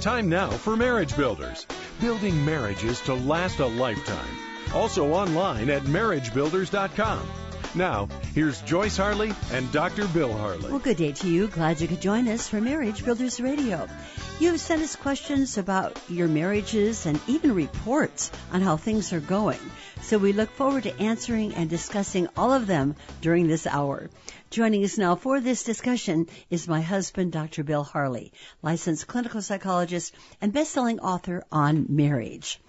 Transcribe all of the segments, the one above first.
Time now for Marriage Builders, building marriages to last a lifetime. Also online at marriagebuilders.com. Now, here's Joyce Harley and Dr. Bill Harley. Well, good day to you. Glad you could join us for Marriage Builders Radio. You've sent us questions about your marriages and even reports on how things are going. So we look forward to answering and discussing all of them during this hour. Joining us now for this discussion is my husband, Dr. Bill Harley, licensed clinical psychologist and best-selling author on marriage.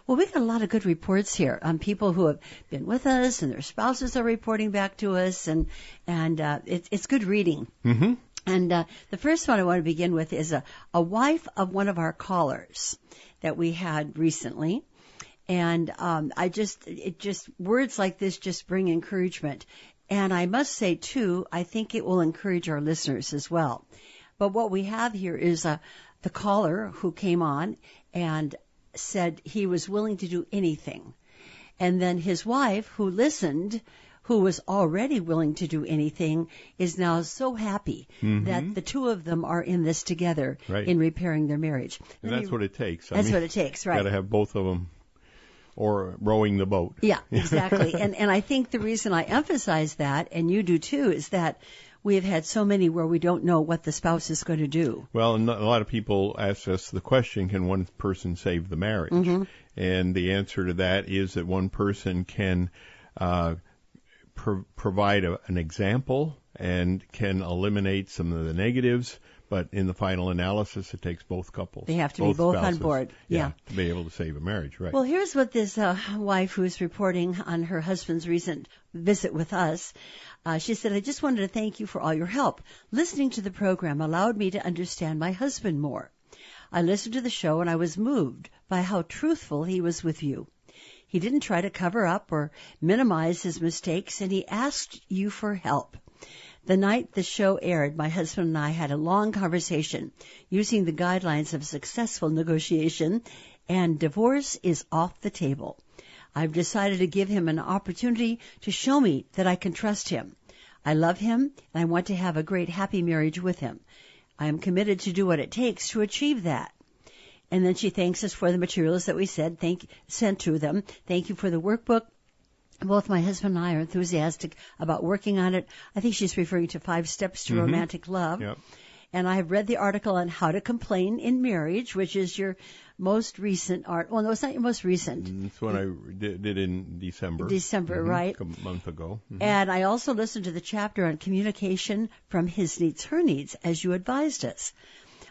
Well, we got a lot of good reports here on people who have been with us and their spouses are reporting back to us, and it's good reading. Mm-hmm. And the first one I want to begin with is a wife of one of our callers that we had recently. And words like this just bring encouragement. And I must say, too, I think it will encourage our listeners as well. But what we have here is the caller who came on and said he was willing to do anything. And then his wife, who listened, who was already willing to do anything, is now so happy that the two of them are in this together in repairing their marriage. And that's what it takes. That's what it takes, right. Got to have both of them or rowing the boat. Yeah, exactly. and I think the reason I emphasize that, and you do too, is that we have had so many where we don't know what the spouse is going to do. Well, and a lot of people ask us the question, can one person save the marriage? Mm-hmm. And the answer to that is that one person can provide an example and can eliminate some of the negatives, but in the final analysis, it takes both couples. They have to be both on board. Yeah, to be able to save a marriage, right. Well, here's what this wife who's reporting on her husband's recent visit with us. She said, I just wanted to thank you for all your help. Listening to the program allowed me to understand my husband more. I listened to the show and I was moved by how truthful he was with you. He didn't try to cover up or minimize his mistakes, and he asked you for help. The night the show aired, my husband and I had a long conversation using the guidelines of successful negotiation, and divorce is off the table. I've decided to give him an opportunity to show me that I can trust him. I love him, and I want to have a great, happy marriage with him. I am committed to do what it takes to achieve that. And then she thanks us for the materials that we sent to them. Thank you for the workbook. Both my husband and I are enthusiastic about working on it. I think she's referring to 5 Steps to Romantic Love. Yep. And I have read the article on how to complain in marriage, which is your most recent art. Well, no, it's not your most recent. It's one I did in December. Right? A month ago. Mm-hmm. And I also listened to the chapter on communication from his needs, her needs, as you advised us.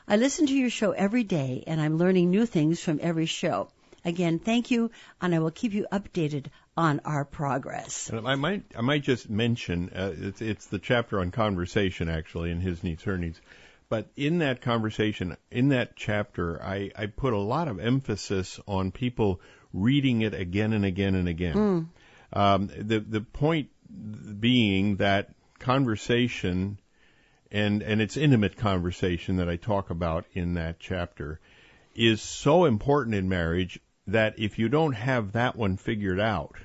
I listen to your show every day, and I'm learning new things from every show. Again, thank you, and I will keep you updated on our progress. And I might just mention, it's the chapter on conversation, actually, in his needs, her needs. But in that conversation, in that chapter, I put a lot of emphasis on people reading it again and again and again. The point being that conversation, and it's intimate conversation that I talk about in that chapter, is so important in marriage that if you don't have that one figured out,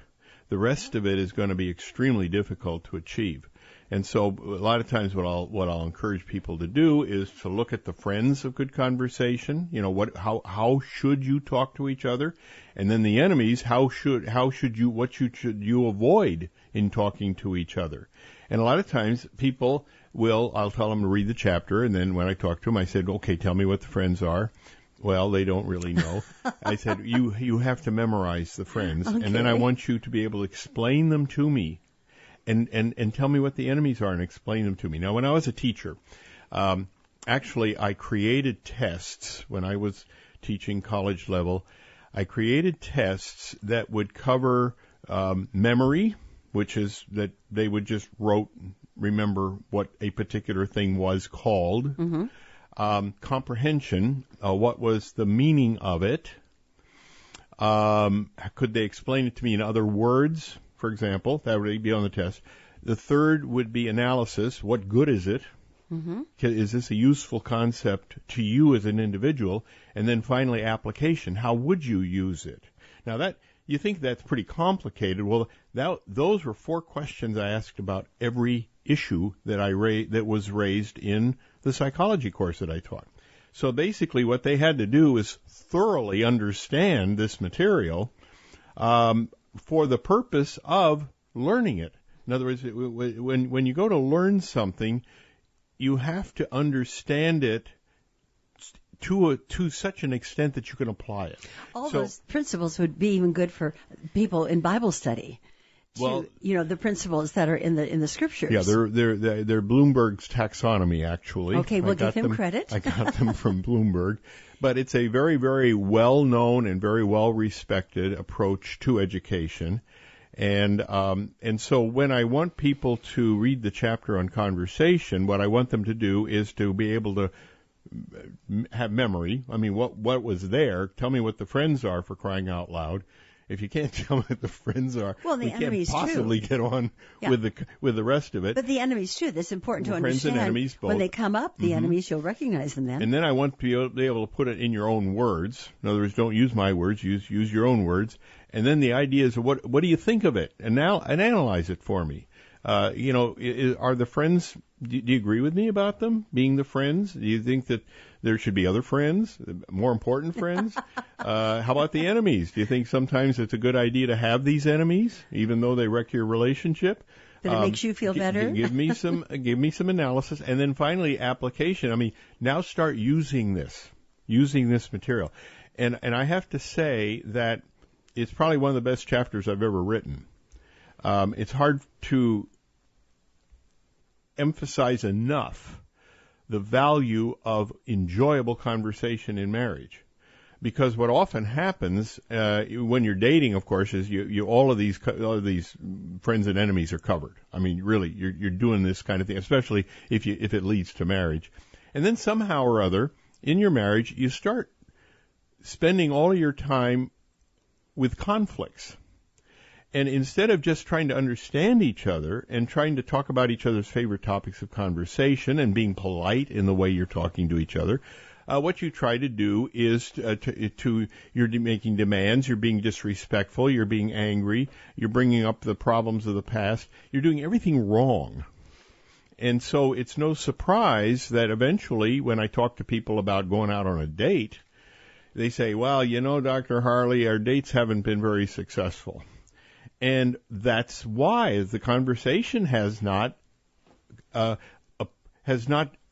the rest of it is going to be extremely difficult to achieve. And so a lot of times what I'll encourage people to do is to look at the friends of good conversation. You know, how should you talk to each other? And then the enemies, what should you avoid in talking to each other? And a lot of times people I'll tell them to read the chapter, and then when I talk to them, I said, okay, tell me what the friends are. Well, they don't really know. I said, you have to memorize the friends, okay. And then I want you to be able to explain them to me, and tell me what the enemies are and explain them to me. Now, when I was a teacher, actually I created tests when I was teaching college level. I created tests that would cover memory, which is that they would just remember what a particular thing was called. Mm-hmm. Comprehension, what was the meaning of it? Could they explain it to me in other words, for example? That would be on the test. The third would be analysis. What good is it? Mm-hmm. Is this a useful concept to you as an individual? And then finally, application. How would you use it? Now, you think that's pretty complicated. Well, those were 4 questions I asked about every issue that was raised in the psychology course that I taught. So basically what they had to do is thoroughly understand this material for the purpose of learning it. In other words, when you go to learn something, you have to understand it to such an extent that you can apply it. All those principles would be even good for people in Bible study. The principles that are in the scriptures. Yeah, they're Bloomberg's taxonomy, actually. Okay, we'll give him credit. I got them from Bloomberg. But it's a very, very well-known and very well-respected approach to education. And so when I want people to read the chapter on conversation, what I want them to do is to be able to have memory. I mean, what was there? Tell me what the friends are, for crying out loud. If you can't tell me what the friends are, we can't possibly get on with the rest of it. But the enemies too. That's important to friends understand. And enemies both. When they come up, the enemies, you'll recognize them then. And then I want to be able to put it in your own words. In other words, don't use my words. Use your own words. And then the idea is, what do you think of it? And analyze it for me. Are the friends? Do you agree with me about them being the friends? Do you think that there should be other friends, more important friends? How about the enemies? Do you think sometimes it's a good idea to have these enemies, even though they wreck your relationship? That it makes you feel better? Give me some analysis, and then finally application. I mean, now start using this material. And I have to say that it's probably one of the best chapters I've ever written. It's hard to emphasize enough the value of enjoyable conversation in marriage. Because what often happens when you're dating, of course, is you all of these friends and enemies are covered. I mean, really, you're doing this kind of thing, especially if it leads to marriage. And then somehow or other, in your marriage, you start spending all of your time with conflicts. And instead of just trying to understand each other and trying to talk about each other's favorite topics of conversation and being polite in the way you're talking to each other, what you try to do is you're making demands, you're being disrespectful, you're being angry, you're bringing up the problems of the past, you're doing everything wrong. And so it's no surprise that eventually when I talk to people about going out on a date, they say, well, Dr. Harley, our dates haven't been very successful. And that's why the conversation has not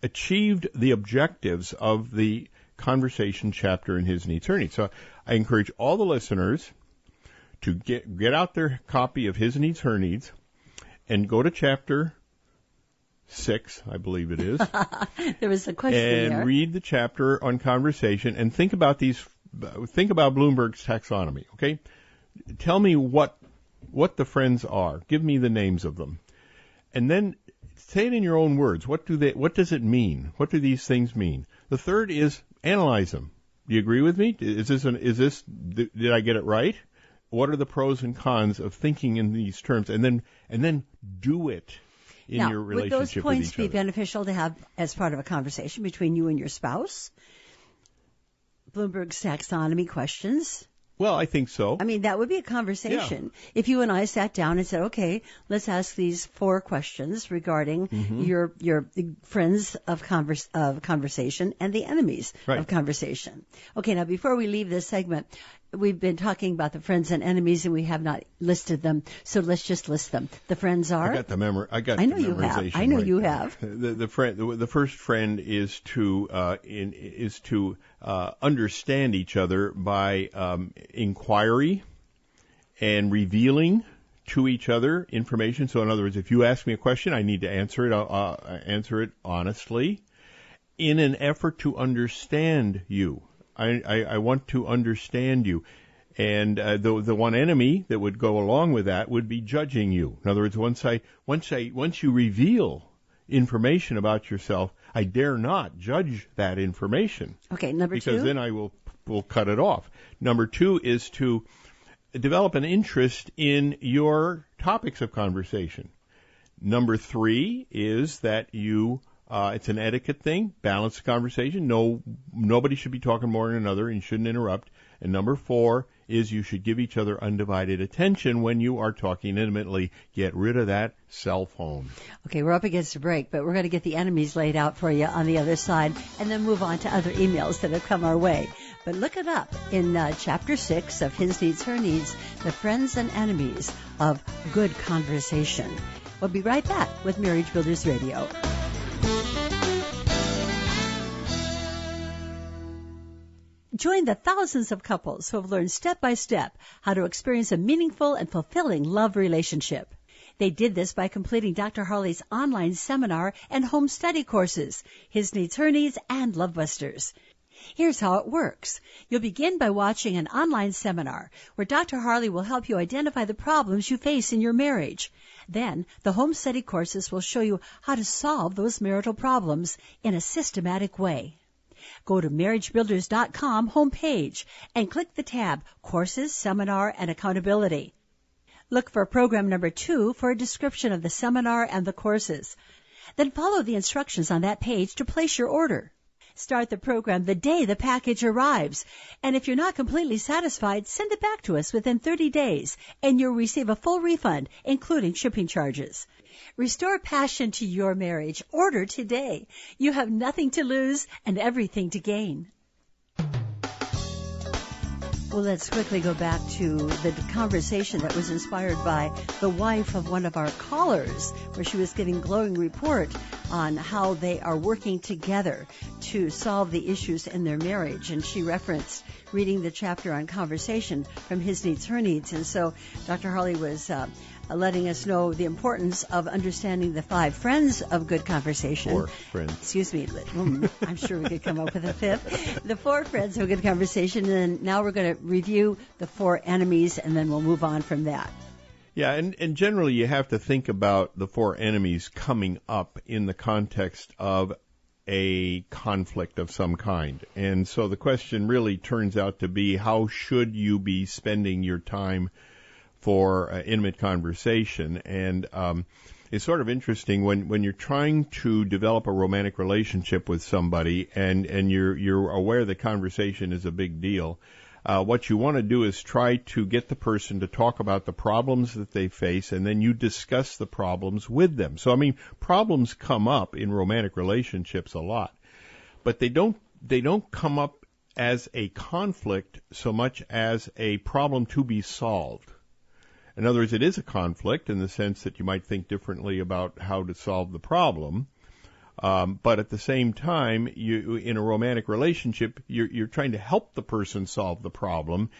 achieved the objectives of the conversation chapter in His Needs, Her Needs. So I encourage all the listeners to get out their copy of His Needs, Her Needs and go to chapter 6, I believe it is. There was a question and there. Read the chapter on conversation and think about Bloomberg's taxonomy, okay? Tell me what the friends are. Give me the names of them. And then say it in your own words. What does it mean? What do these things mean? The third is analyze them. Do you agree with me? Did I get it right? What are the pros and cons of thinking in these terms? And then do it in your relationship with each other. Would those points be beneficial to have as part of a conversation between you and your spouse? Bloomberg's taxonomy questions? Well, I think so. I mean, that would be a conversation. Yeah. If you and I sat down and said, okay, let's ask these 4 questions regarding your friends of conversation and the enemies of conversation. Okay, now before we leave this segment, we've been talking about the friends and enemies, and we have not listed them, so let's just list them. The friends are. I got the memory. I know you have. I know you have. The first friend is to understand each other by inquiry and revealing to each other information. So, in other words, if you ask me a question, I need to answer it. I'll answer it honestly, in an effort to understand you. I want to understand you. And the one enemy that would go along with that would be judging you. In other words, once you reveal information about yourself, I dare not judge that information. Okay, number 2. Because then I will cut it off. Number 2 is to develop an interest in your topics of conversation. Number 3 is that you it's an etiquette thing, balance the conversation. Nobody should be talking more than another and you shouldn't interrupt. And number 4 is you should give each other undivided attention when you are talking intimately. Get rid of that cell phone. Okay, we're up against a break, but we're going to get the enemies laid out for you on the other side and then move on to other emails that have come our way. But look it up in Chapter 6 of His Needs, Her Needs, the friends and enemies of good conversation. We'll be right back with Marriage Builders Radio. Join the thousands of couples who have learned step by step how to experience a meaningful and fulfilling love relationship. They did this by completing Dr. Harley's online seminar and home study courses, His Needs, Her Needs, and Love Busters. Here's how it works. You'll begin by watching an online seminar where Dr. Harley will help you identify the problems you face in your marriage. Then, the home study courses will show you how to solve those marital problems in a systematic way. Go to marriagebuilders.com homepage and click the tab Courses, Seminar, and Accountability. Look for program number 2 for a description of the seminar and the courses. Then follow the instructions on that page to place your order. Start the program the day the package arrives. And if you're not completely satisfied, send it back to us within 30 days, and you'll receive a full refund, including shipping charges. Restore passion to your marriage. Order today. You have nothing to lose and everything to gain. Well, let's quickly go back to the conversation that was inspired by the wife of one of our callers, where she was giving glowing report on how they are working together to solve the issues in their marriage. And she referenced reading the chapter on conversation from His Needs, Her Needs. And so Dr. Harley was letting us know the importance of understanding the 5 friends of good conversation. 4 friends. Excuse me. I'm sure we could come up with a 5th. The 4 friends of good conversation. And now we're going to review the 4 enemies, and then we'll move on from that. Yeah, and generally you have to think about the 4 enemies coming up in the context of a conflict of some kind. And so the question really turns out to be, how should you be spending your time for intimate conversation? And it's sort of interesting when you're trying to develop a romantic relationship with somebody and you're aware that conversation is a big deal. What you want to do is try to get the person to talk about the problems that they face, and then you discuss the problems with them. So, I mean, problems come up in romantic relationships a lot, but they don't come up as a conflict so much as a problem to be solved. In other words, it is a conflict in the sense that you might think differently about how to solve the problem. But at the same time, in a romantic relationship, you're trying to help the person solve the problem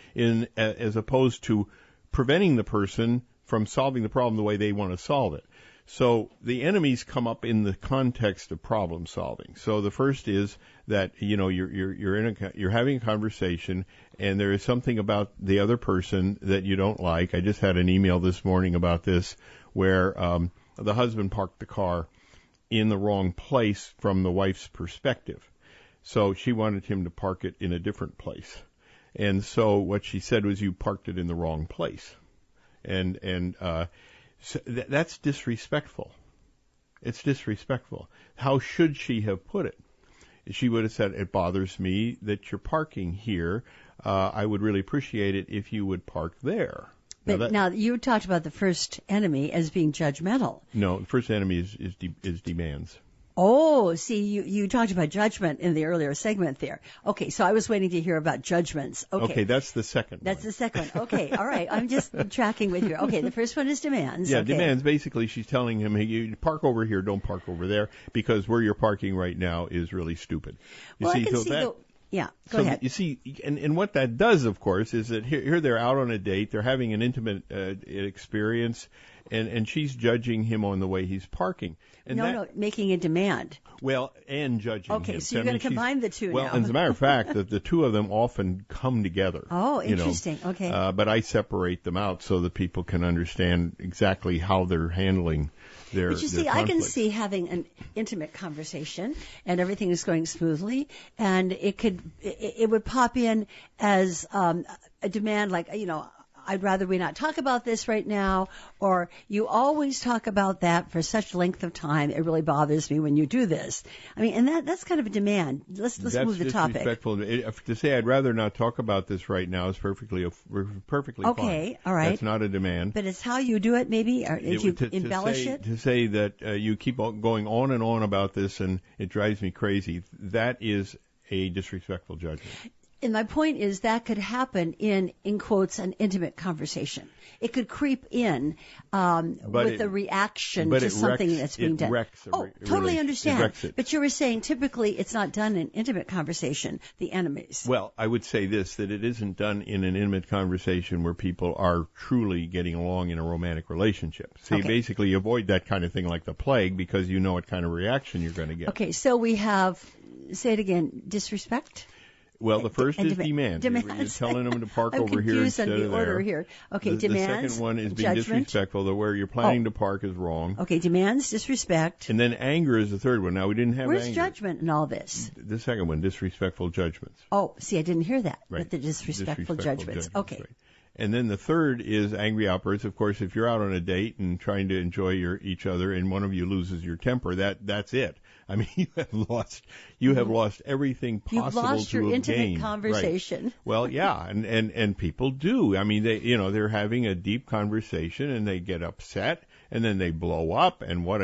as opposed to preventing the person from solving the problem the way they want to solve it. So the enemies come up in the context of problem solving. So the first is that, you're having a conversation and there is something about the other person that you don't like. I just had an email this morning about this where the husband parked the car in the wrong place from the wife's perspective. So she wanted him to park it in a different place. And so what she said was, you parked it in the wrong place. So that's disrespectful. It's disrespectful. How should she have put it? She would have said, it bothers me that you're parking here. I would really appreciate it if you would park there. But now you talked about the first enemy as being judgmental. No, the first enemy is demands. Oh, see, you talked about judgment in the earlier segment there. Okay, so I was waiting to hear about judgments. Okay, that's the second one. That's the second one. Okay, all right. I'm just tracking with you. Okay, the first one is demands. Yeah, okay. Demands. Basically, she's telling him, hey, you park over here, don't park over there, because where you're parking right now is really stupid. You see, I can see that. Yeah, go ahead. You see, and what that does, of course, is that here they're out on a date, they're having an intimate experience, and she's judging him on the way he's parking. And making a demand. Well, and judging him. Okay, so you're going to combine the two now. Well, as a matter of fact, the two of them often come together. Oh, interesting. Okay. But I separate them out so that people can understand exactly how they're handling their But you see, I can see having an intimate conversation and everything is going smoothly, and it would pop in as a demand like, I'd rather we not talk about this right now, or you always talk about that for such length of time. It really bothers me when you do this. I mean, and that's kind of a demand. Let's move the topic. Disrespectful. To say I'd rather not talk about this right now is perfectly fine. Okay, all right. That's not a demand. But it's how you do it, maybe, or if you embellish it. To say that you keep going on and on about this and it drives me crazy, that is a disrespectful judgment. And my point is that could happen in quotes, an intimate conversation. It could creep in with a reaction to something that's being done. Totally understand. But you were saying typically it's not done in intimate conversation, the enemies. Well, I would say this, that it isn't done in an intimate conversation where people are truly getting along in a romantic relationship. So you basically avoid that kind of thing like the plague because you know what kind of reaction you're going to get. Okay, so we have, say it again, disrespect? Well, the first is demand. You're telling them to park over here instead of there. I'm confused on the order here. Okay, demands. The second one is being disrespectful, where you're planning to park is wrong. Okay, demands, disrespect. And then anger is the third one. Now, we didn't have Where's anger. Judgment in all this? The second one, disrespectful judgments. Oh, see, I didn't hear that. Right. But the disrespectful judgments. Okay. Right. And then the third is angry outbursts. Of course, if you're out on a date and trying to enjoy each other and one of you loses your temper, that's it. I mean, you have lost everything possible to have gained. You've lost your intimate conversation. Right. Well, yeah, and people do. I mean, they're having a deep conversation and they get upset and then they blow up. And what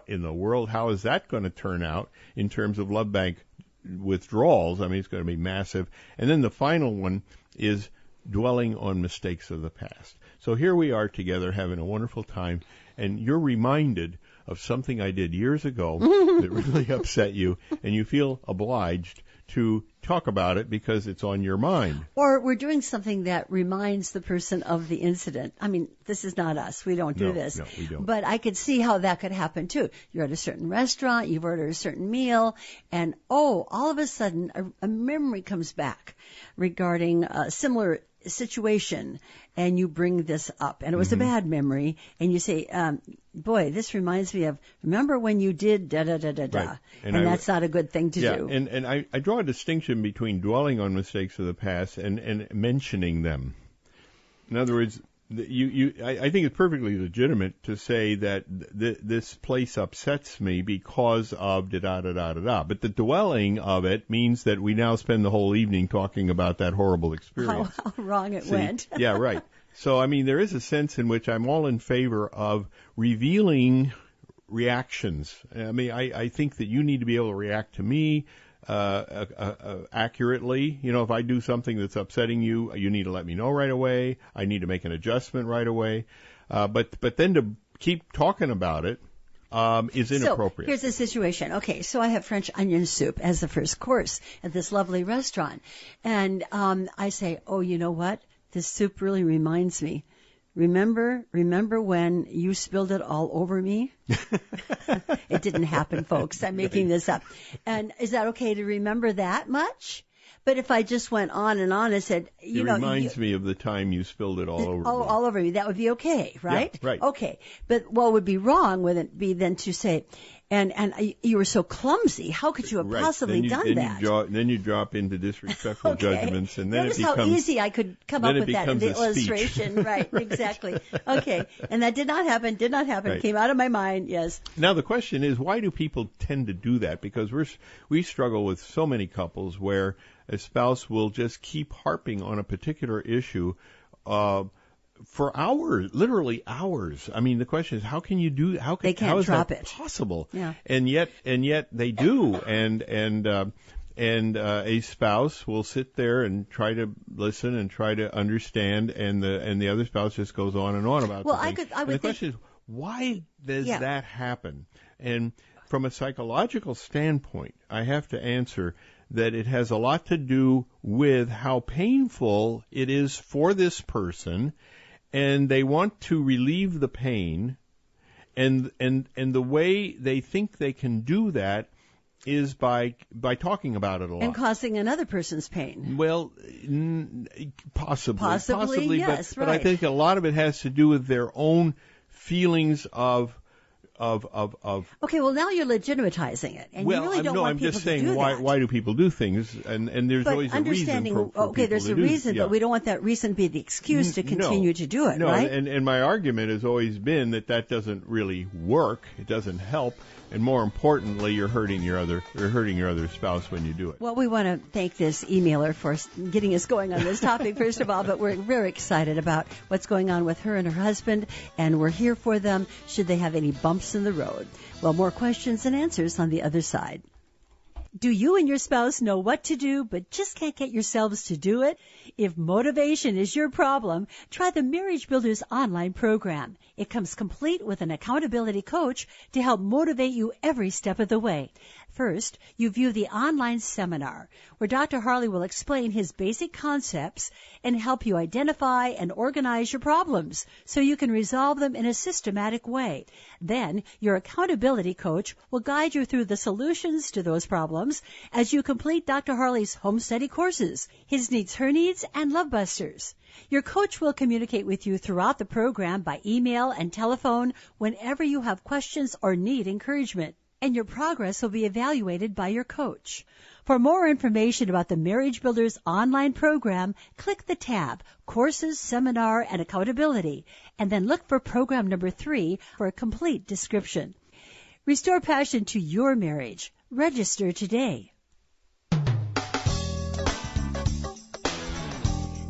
in the world? How is that going to turn out in terms of love bank withdrawals? I mean, it's going to be massive. And then the final one is dwelling on mistakes of the past. So here we are together having a wonderful time, and you're reminded of something I did years ago that really upset you, and you feel obliged to talk about it because it's on your mind. Or we're doing something that reminds the person of the incident. I mean, this is not us. We don't do this. No, we don't. But I could see how that could happen, too. You're at a certain restaurant, you've ordered a certain meal, and, all of a sudden, a memory comes back regarding a similar situation, and you bring this up, and it was a bad memory, and you say, boy, this reminds me of, remember when you did da-da-da-da-da, right. and that's not a good thing to do. And I draw a distinction between dwelling on mistakes of the past and mentioning them. In other words, I think it's perfectly legitimate to say that this place upsets me because of da-da-da-da-da. But the dwelling of it means that we now spend the whole evening talking about that horrible experience. How wrong it went. Yeah, right. So, I mean, there is a sense in which I'm all in favor of revealing reactions. I mean, I think that you need to be able to react to me accurately. You know, if I do something that's upsetting you, you need to let me know right away. I need to make an adjustment right away. But then to keep talking about it is inappropriate. So here's the situation. Okay, so I have French onion soup as the first course at this lovely restaurant. And I say, oh, you know what? This soup really reminds me. Remember when you spilled it all over me? It didn't happen, folks. I'm making this up. And is that okay to remember that much? But if I just went on and on and said, it reminds me of the time you spilled it all over me. All over me. That would be okay, right? Yeah, right. Okay. But what would be wrong would it be then to say, and you were so clumsy. How could you have possibly done that? Then you drop into disrespectful judgments, and then Notice it becomes how easy I could come up with that in the illustration. Right, exactly. Okay, and that did not happen. Right. Came out of my mind. Yes. Now the question is, why do people tend to do that? Because we struggle with so many couples where a spouse will just keep harping on a particular issue. For hours, literally hours. I mean, the question is, how can you do? How is that possible? Yeah. And yet they do. And a spouse will sit there and try to listen and try to understand, and the other spouse just goes on and on about. Well, the question is, why does that happen? And from a psychological standpoint, I have to answer that it has a lot to do with how painful it is for this person. And they want to relieve the pain, and the way they think they can do that is by talking about it a lot. And causing another person's pain. Well, possibly, yes, but I think a lot of it has to do with their own feelings of of Okay, well now you're legitimatizing it, and you really don't want I'm people just saying to do that. why do people do things, and there's but always a reason for okay, people there's to a do, reason, yeah. but we don't want that reason to be the excuse to continue to do it, no, right? And my argument has always been that doesn't really work. It doesn't help, and more importantly, you're hurting your other spouse when you do it. Well, we want to thank this emailer for getting us going on this topic, first of all, but we're very excited about what's going on with her and her husband, and we're here for them should they have any bumps in the road. Well, more questions and answers on the other side. Do you and your spouse know what to do, but just can't get yourselves to do it? If motivation is your problem, try the Marriage Builders online program. It comes complete with an accountability coach to help motivate you every step of the way. First, you view the online seminar, where Dr. Harley will explain his basic concepts and help you identify and organize your problems so you can resolve them in a systematic way. Then, your accountability coach will guide you through the solutions to those problems as you complete Dr. Harley's home study courses, His Needs, Her Needs, and Love Busters. Your coach will communicate with you throughout the program by email and telephone whenever you have questions or need encouragement, and your progress will be evaluated by your coach. For more information about the Marriage Builders online program, click the tab Courses, Seminar, and Accountability, and then look for program number 3 for a complete description. Restore passion to your marriage. Register today.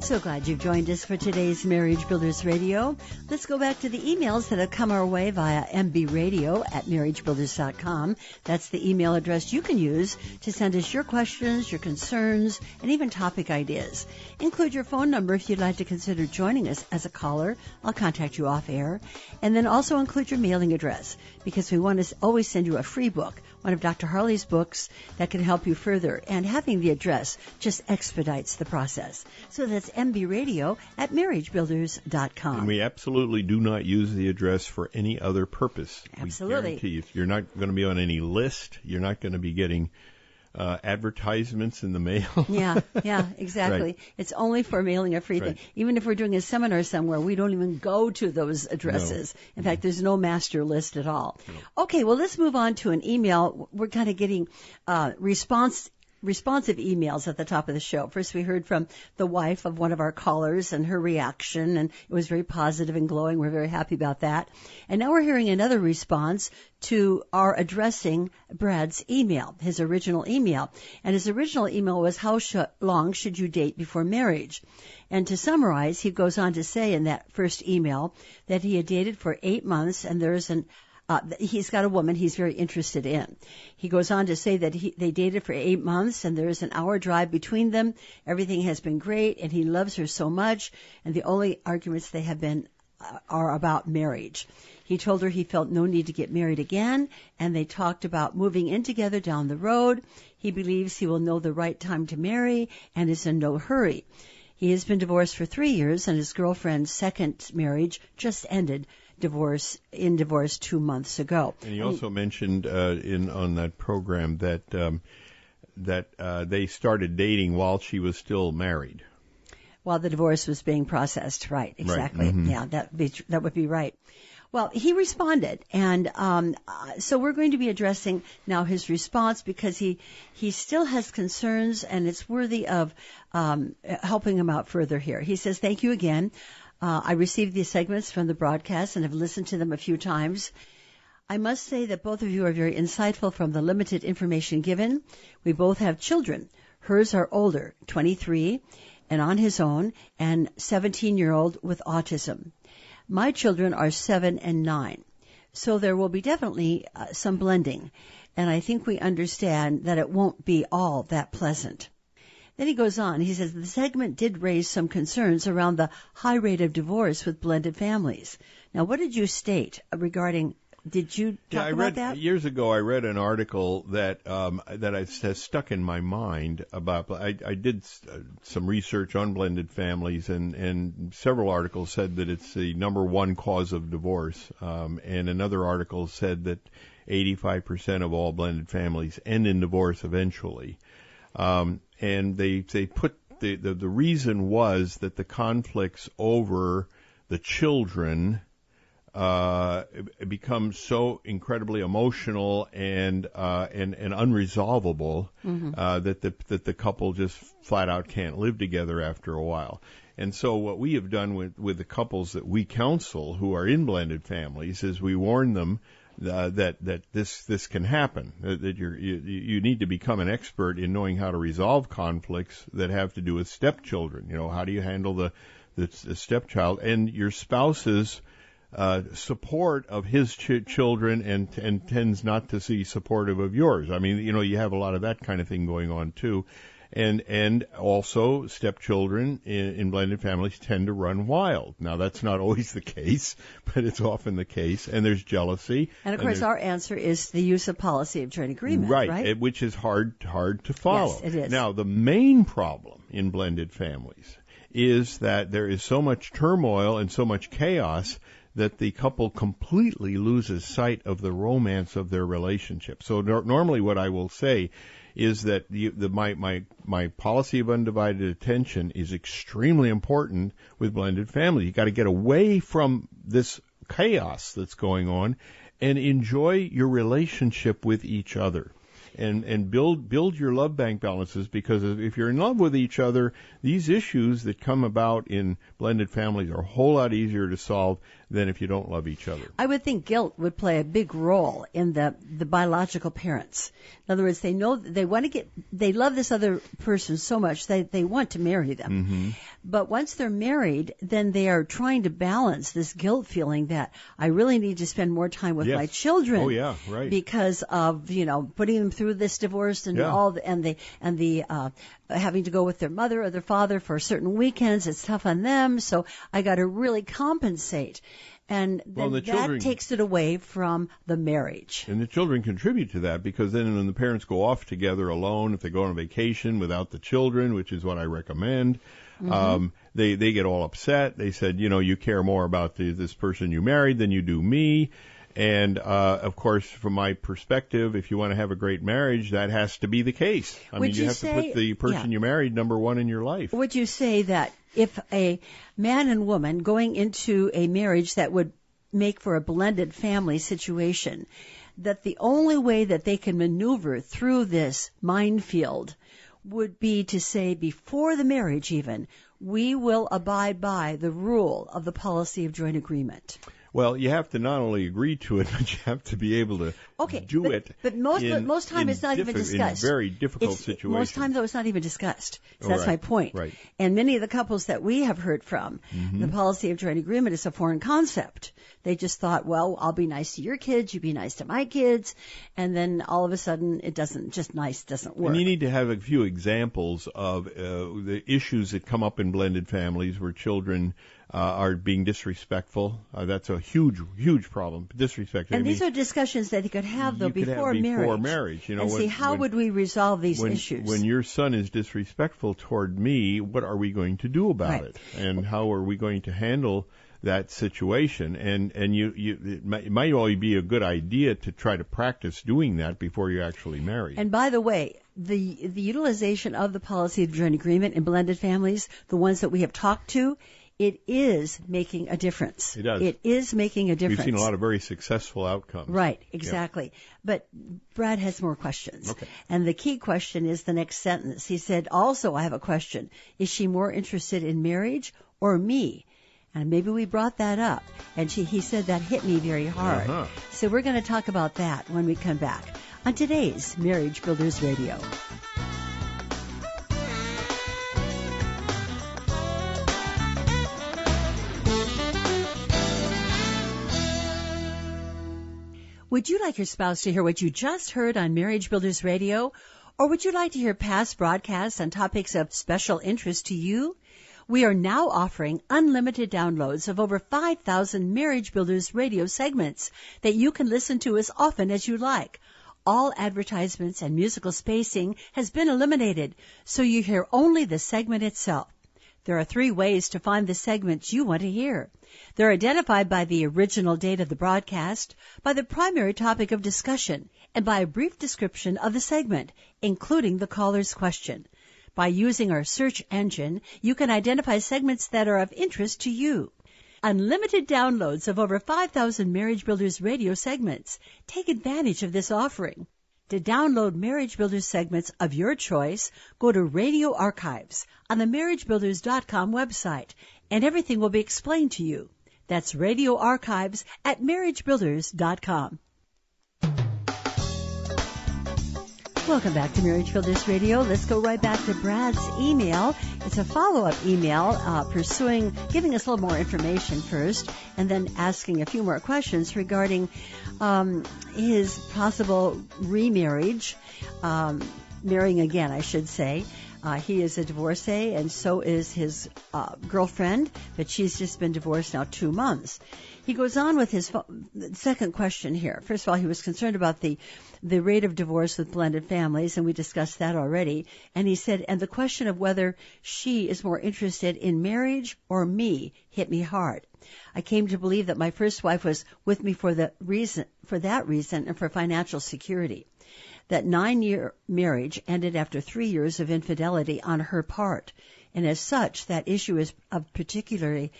So glad you've joined us for today's Marriage Builders Radio. Let's go back to the emails that have come our way via mbradio@marriagebuilders.com. That's the email address you can use to send us your questions, your concerns, and even topic ideas. Include your phone number if you'd like to consider joining us as a caller. I'll contact you off air. And then also include your mailing address, because we want to always send you a free book, one of Dr. Harley's books that can help you further. And having the address just expedites the process. So that's mbradio@marriagebuilders.com. And we absolutely do not use the address for any other purpose. Absolutely. We guarantee you, you're not going to be on any list. You're not going to be getting advertisements in the mail. Yeah, exactly. Right. It's only for mailing a free thing. Even if we're doing a seminar somewhere, we don't even go to those addresses. No. In fact, there's no master list at all. No. Okay, well, let's move on to an email. We're kind of getting responsive emails at the top of the show. First, we heard from the wife of one of our callers and her reaction, and it was very positive and glowing. We're very happy about that. And now we're hearing another response to our addressing Brad's email, his original email. And his original email was, how long should you date before marriage? And to summarize, he goes on to say in that first email that he had dated for 8 months, and there is he's got a woman he's very interested in. He goes on to say that they dated for 8 months, and there is an hour drive between them. Everything has been great, and he loves her so much, and the only arguments they have been are about marriage. He told her he felt no need to get married again, and they talked about moving in together down the road. He believes he will know the right time to marry and is in no hurry. He has been divorced for 3 years, and his girlfriend's second marriage just ended divorce 2 months ago. And he also mentioned on that program that they started dating while she was still married. While the divorce was being processed, right? Exactly. Right. Mm-hmm. Yeah, that would be right. Well, he responded, and so we're going to be addressing now his response, because he still has concerns, and it's worthy of helping him out further here. He says, "Thank you again. I received these segments from the broadcast and have listened to them a few times. I must say that both of you are very insightful from the limited information given. We both have children. Hers are older, 23, and on his own, and 17-year-old with autism. My children are 7 and 9. So there will be definitely some blending, and I think we understand that it won't be all that pleasant." Then he goes on. He says, the segment did raise some concerns around the high rate of divorce with blended families. Now, what did you state regarding, did you talk about that? Years ago, I read an article that has stuck in my mind about, I did some research on blended families, and several articles said that it's the number one cause of divorce. And another article said that 85% of all blended families end in divorce eventually. And they put the reason was that the conflicts over the children becomes so incredibly emotional and unresolvable that the couple just flat out can't live together after a while. And so what we have done with the couples that we counsel who are in blended families is we warn them that this can happen, that you need to become an expert in knowing how to resolve conflicts that have to do with stepchildren. You know, how do you handle the stepchild and your spouse's support of his children and tends not to see supportive of yours. I mean, you know, you have a lot of that kind of thing going on too. And also stepchildren in blended families tend to run wild. Now, that's not always the case, but it's often the case. And there's jealousy. And, of course, our answer is the use of policy of joint agreement, right? Which is hard to follow. Yes, it is. Now, the main problem in blended families is that there is so much turmoil and so much chaos that the couple completely loses sight of the romance of their relationship. So normally what I will say is that my policy of undivided attention is extremely important with blended family. You got to get away from this chaos that's going on and enjoy your relationship with each other. And build your love bank balances, because if you're in love with each other, these issues that come about in blended families are a whole lot easier to solve than if you don't love each other. I would think guilt would play a big role in the biological parents. In other words, they know they love this other person so much they want to marry them. Mm-hmm. But once they're married, then they are trying to balance this guilt feeling that I really need to spend more time with my children. Oh yeah, right. Because of, putting them through this divorce and having to go with their mother or their father for certain weekends. It's tough on them, so I got to really compensate. And then that takes it away from the marriage. And the children contribute to that, because then when the parents go off together alone, if they go on vacation without the children, which is what I recommend, they get all upset. They said, you care more about this person you married than you do me. And, of course, from my perspective, if you want to have a great marriage, that has to be the case. I mean, you have to put the person you married number one in your life. Would you say that if a man and woman going into a marriage that would make for a blended family situation, that the only way that they can maneuver through this minefield would be to say before the marriage even, we will abide by the rule of the policy of joint agreement? Well, you have to not only agree to it, but you have to be able to do it. But most time it's not even discussed. In very difficult situations. Most time, though, it's not even discussed. So that's my point. Right. And many of the couples that we have heard from, the policy of joint agreement is a foreign concept. They just thought, well, I'll be nice to your kids, you be nice to my kids, and then all of a sudden it doesn't work. And you need to have a few examples of the issues that come up in blended families where children are being disrespectful. That's a huge problem. Disrespect. And these are discussions that you could have, though, before marriage. And see, how would we resolve these issues? When your son is disrespectful toward me, what are we going to do about it? And how are we going to handle that situation? And it might only be a good idea to try to practice doing that before you actually marry. And by the way, the utilization of the policy of joint agreement in blended families, the ones that we have talked to, it is making a difference. It does. It is making a difference. We've seen a lot of very successful outcomes. Right, exactly. Yeah. But Brad has more questions. Okay. And the key question is the next sentence. He said, also, I have a question. Is she more interested in marriage or me? And maybe we brought that up. And he said that hit me very hard. Uh-huh. So we're going to talk about that when we come back on today's Marriage Builders Radio. Would you like your spouse to hear what you just heard on Marriage Builders Radio? Or would you like to hear past broadcasts on topics of special interest to you? We are now offering unlimited downloads of over 5,000 Marriage Builders Radio segments that you can listen to as often as you like. All advertisements and musical spacing has been eliminated, so you hear only the segment itself. There are 3 ways to find the segments you want to hear. They're identified by the original date of the broadcast, by the primary topic of discussion, and by a brief description of the segment, including the caller's question. By using our search engine, you can identify segments that are of interest to you. unlimited downloads of over 5,000 Marriage Builders radio segments. Take advantage of this offering. To download Marriage Builders segments of your choice, go to Radio Archives on the MarriageBuilders.com website, and everything will be explained to you. That's Radio Archives at MarriageBuilders.com. Welcome back to Marriage Builders Radio. Let's go right back to Brad's email. It's a follow-up email giving us a little more information first, and then asking a few more questions regarding his possible remarriage, marrying again, I should say. He is a divorcee, and so is his girlfriend, but she's just been divorced now 2 months. He goes on with his second question here. First of all, he was concerned about the rate of divorce with blended families, and we discussed that already. And he said, and the question of whether she is more interested in marriage or me hit me hard. I came to believe that my first wife was with me for that reason, and for financial security. That 9-year marriage ended after 3 years of infidelity on her part, and as such, that issue is of particularly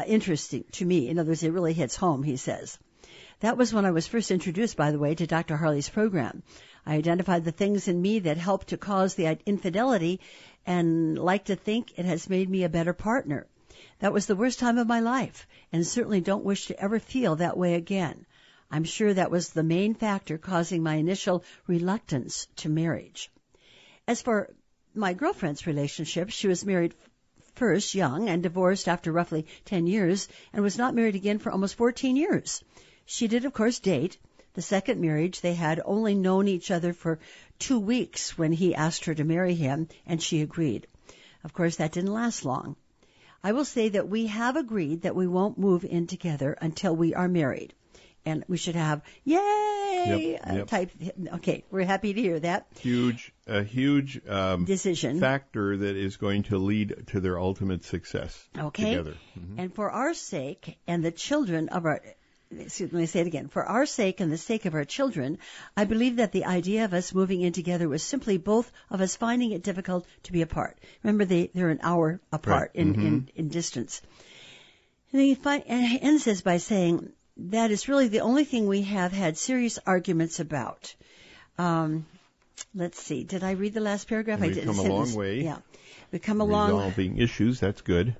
interesting to me. In other words, it really hits home, he says. That was when I was first introduced, by the way, to Dr. Harley's program. I identified the things in me that helped to cause the infidelity and like to think it has made me a better partner. That was the worst time of my life, and certainly don't wish to ever feel that way again. I'm sure that was the main factor causing my initial reluctance to marriage. As for my girlfriend's relationship, she was married first young and divorced after roughly 10 years and was not married again for almost 14 years. She did, of course, date. The second marriage, they had only known each other for 2 weeks when he asked her to marry him, and she agreed. Of course, that didn't last long. I will say that we have agreed that we won't move in together until we are married. And we should have, yay, yep. Type. Okay, we're happy to hear that. A huge decision factor that is going to lead to their ultimate success together. Mm-hmm. And for our sake and the children of our, let me say it again, for our sake and the sake of our children, I believe that the idea of us moving in together was simply both of us finding it difficult to be apart. Remember, they're an hour apart in distance. And he ends this by saying, that is really the only thing we have had serious arguments about. Let's see. Did I read the last paragraph? We've come a long way. Yeah. We've come a long way. Resolving issues. That's good.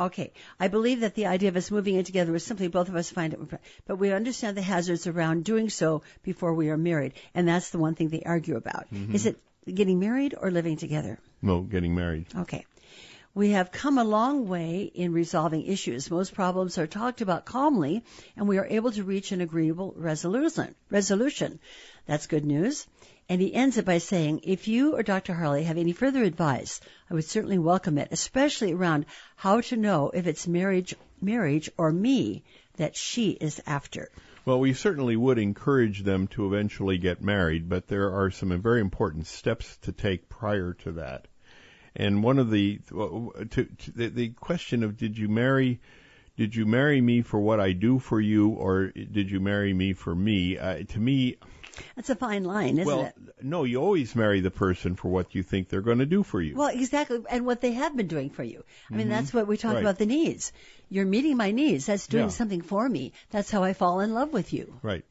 Okay. I believe that the idea of us moving in together was simply both of us find it, but we understand the hazards around doing so before we are married. And that's the one thing they argue about. Mm-hmm. Is it getting married or living together? No, getting married. Okay. We have come a long way in resolving issues. Most problems are talked about calmly, and we are able to reach an agreeable resolution. That's good news. And he ends it by saying, if you or Dr. Harley have any further advice, I would certainly welcome it, especially around how to know if it's marriage or me that she is after. Well, we certainly would encourage them to eventually get married, but there are some very important steps to take prior to that. And one of the question of did you marry me for what I do for you, or did you marry me for me? To me, that's a fine line, isn't it? Well, no, you always marry the person for what you think they're going to do for you. Well, exactly, and what they have been doing for you. I mean, that's what we talk about, the needs. You're meeting my needs. That's doing something for me. That's how I fall in love with you. Right.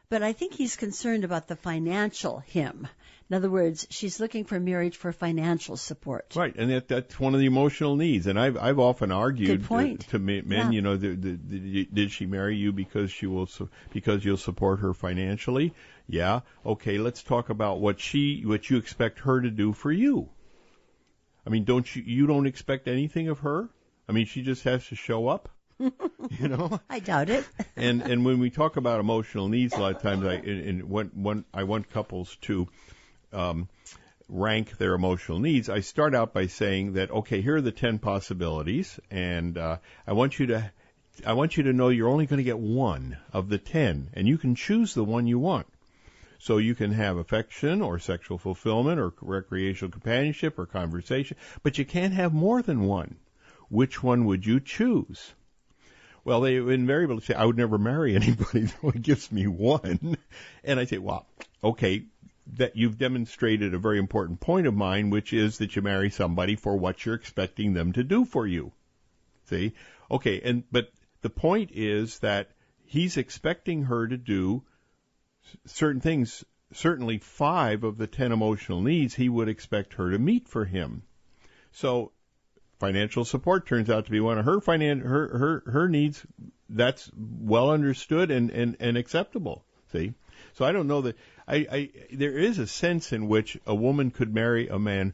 But I think he's concerned about the financial him. In other words, she's looking for marriage for financial support. Right, and that's one of the emotional needs. And I've often argued to men, you know, did she marry you because you'll support her financially? Yeah. Okay, let's talk about what you expect her to do for you. I mean, you don't expect anything of her? I mean, she just has to show up. You know, I doubt it. and when we talk about emotional needs, a lot of times I want couples to rank their emotional needs. I start out by saying that, okay, here are the 10 possibilities, and I want you to know you're only going to get one of the 10, and you can choose the one you want. So you can have affection or sexual fulfillment or recreational companionship or conversation, but you can't have more than one. Which one would you choose? Well, they invariably say, I would never marry anybody that only gives me one. And I say, well, okay, that you've demonstrated a very important point of mine, which is that you marry somebody for what you're expecting them to do for you. See? Okay, but the point is that he's expecting her to do certain things. Certainly 5 of the 10 emotional needs he would expect her to meet for him. So financial support turns out to be one of her needs. That's well understood and acceptable. See? So I don't know that there is a sense in which a woman could marry a man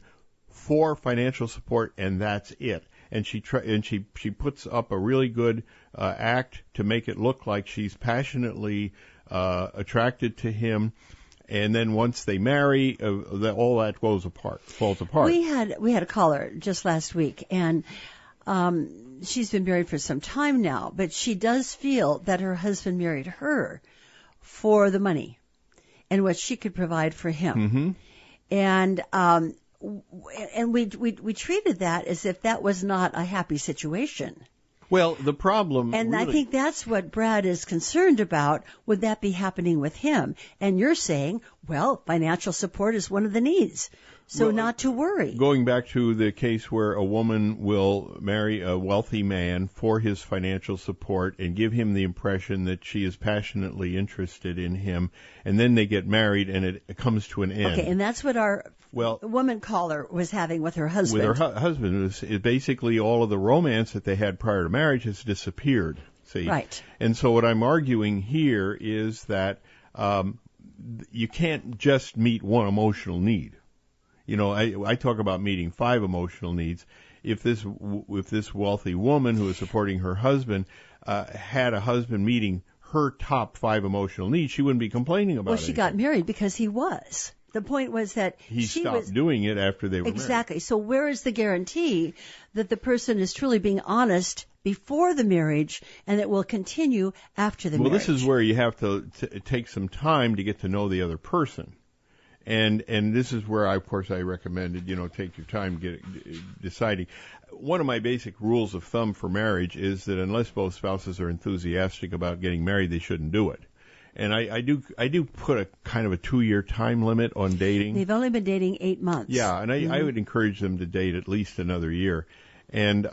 for financial support, and that's it. And she puts up a really good act to make it look like she's passionately attracted to him. And then once they marry, all that falls apart. We had a caller just last week, and she's been married for some time now, but she does feel that her husband married her for the money and what she could provide for him. Mm-hmm. And we treated that as if that was not a happy situation. Well, the problem... And really, I think that's what Brad is concerned about. Would that be happening with him? And you're saying, well, financial support is one of the needs. So not to worry. Going back to the case where a woman will marry a wealthy man for his financial support and give him the impression that she is passionately interested in him, and then they get married and it comes to an end. Okay, and that's what our woman caller was having with her husband. With her husband, basically all of the romance that they had prior to marriage has disappeared. See? Right. And so what I'm arguing here is that you can't just meet one emotional need. You know, I talk about meeting 5 emotional needs. If this wealthy woman who is supporting her husband had a husband meeting her top 5 emotional needs, she wouldn't be complaining about it. Well, she got married because he was. The point was that he stopped doing it after they were married. Exactly. So where is the guarantee that the person is truly being honest before the marriage and it will continue after the marriage? Well, this is where you have to take some time to get to know the other person. And this is where, of course, I recommended, take your time deciding. One of my basic rules of thumb for marriage is that unless both spouses are enthusiastic about getting married, they shouldn't do it. And I do put a kind of a 2-year time limit on dating. They've only been dating 8 months. Yeah, and I would encourage them to date at least another year. And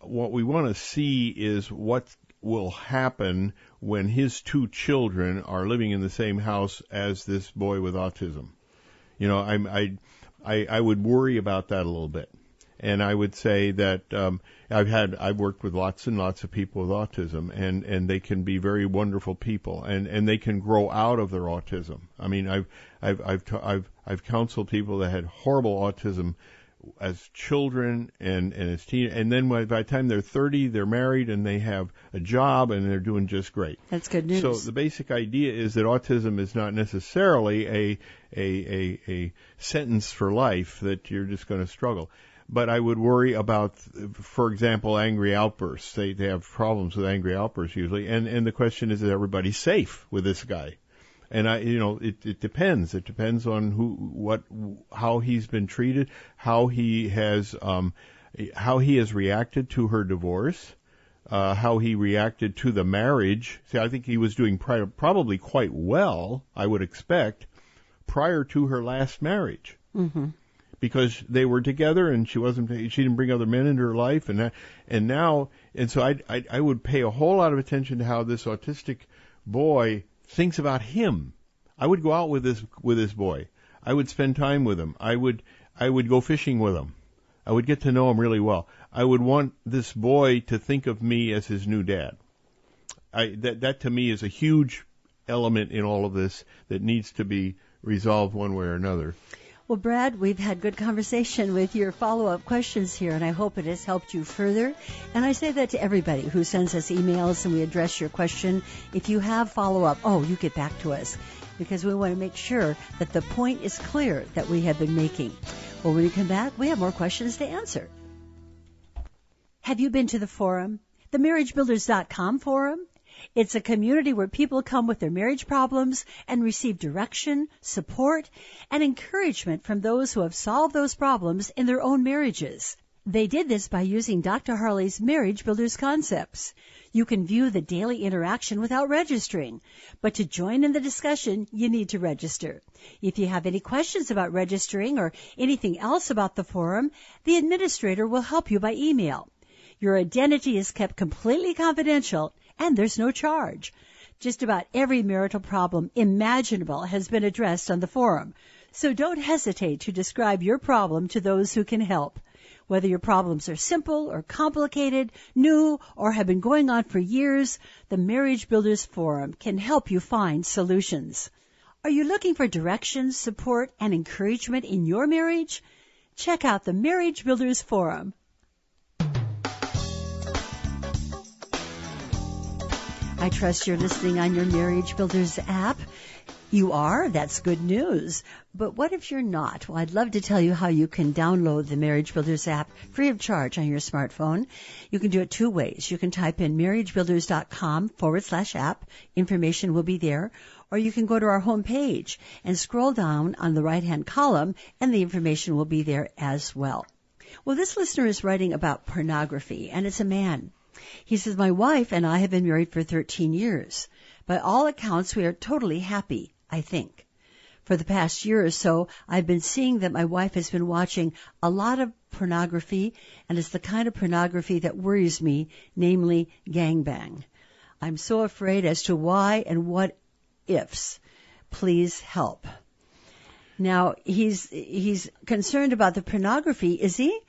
what we want to see is what will happen when his 2 children are living in the same house as this boy with autism. I would worry about that a little bit. And I would say that I've worked with lots and lots of people with autism, and they can be very wonderful people, and they can grow out of their autism. I mean, I've counseled people that had horrible autism as children and as teen, and then by the time they're 30, they're married and they have a job and they're doing just great. That's good news. So the basic idea is that autism is not necessarily a sentence for life that you're just going to struggle. But I would worry about, for example, angry outbursts. They have problems with angry outbursts usually, and the question is everybody safe with this guy? And it depends. It depends on how he's been treated, how he has reacted to her divorce, how he reacted to the marriage. See, I think he was doing probably quite well, I would expect, prior to her last marriage. Mm-hmm. Because they were together and she didn't bring other men into her life, and so I would pay a whole lot of attention to how this autistic boy thinks about him. I would go out with this boy. I would spend time with him. I would go fishing with him. I would get to know him really well. I would want this boy to think of me as his new dad. That to me is a huge element in all of this that needs to be resolved one way or another. Well, Brad, we've had good conversation with your follow-up questions here, and I hope it has helped you further. And I say that to everybody who sends us emails and we address your question. If you have follow-up, you get back to us, because we want to make sure that the point is clear that we have been making. Well, when we come back, we have more questions to answer. Have you been to the forum, the MarriageBuilders.com forum? It's a community where people come with their marriage problems and receive direction, support, and encouragement from those who have solved those problems in their own marriages. They did this by using Dr. Harley's Marriage Builders concepts. You can view the daily interaction without registering, but to join in the discussion, you need to register. If you have any questions about registering or anything else about the forum, the administrator will help you by email. Your identity is kept completely confidential, and there's no charge. Just about every marital problem imaginable has been addressed on the forum. So don't hesitate to describe your problem to those who can help. Whether your problems are simple or complicated, new, or have been going on for years, the Marriage Builders Forum can help you find solutions. Are you looking for direction, support, and encouragement in your marriage? Check out the Marriage Builders Forum. I trust you're listening on your Marriage Builders app. You are? That's good news. But what if you're not? Well, I'd love to tell you how you can download the Marriage Builders app free of charge on your smartphone. You can do it two ways. You can type in marriagebuilders.com/app. Information will be there. Or you can go to our homepage and scroll down on the right-hand column, and the information will be there as well. Well, this listener is writing about pornography, and it's a man. He says, my wife and I have been married for 13 years. By all accounts, we are totally happy, I think. For the past year or so, I've been seeing that my wife has been watching a lot of pornography, and it's the kind of pornography that worries me, namely gangbang. I'm so afraid as to why and what ifs. Please help. Now, he's concerned about the pornography, is he?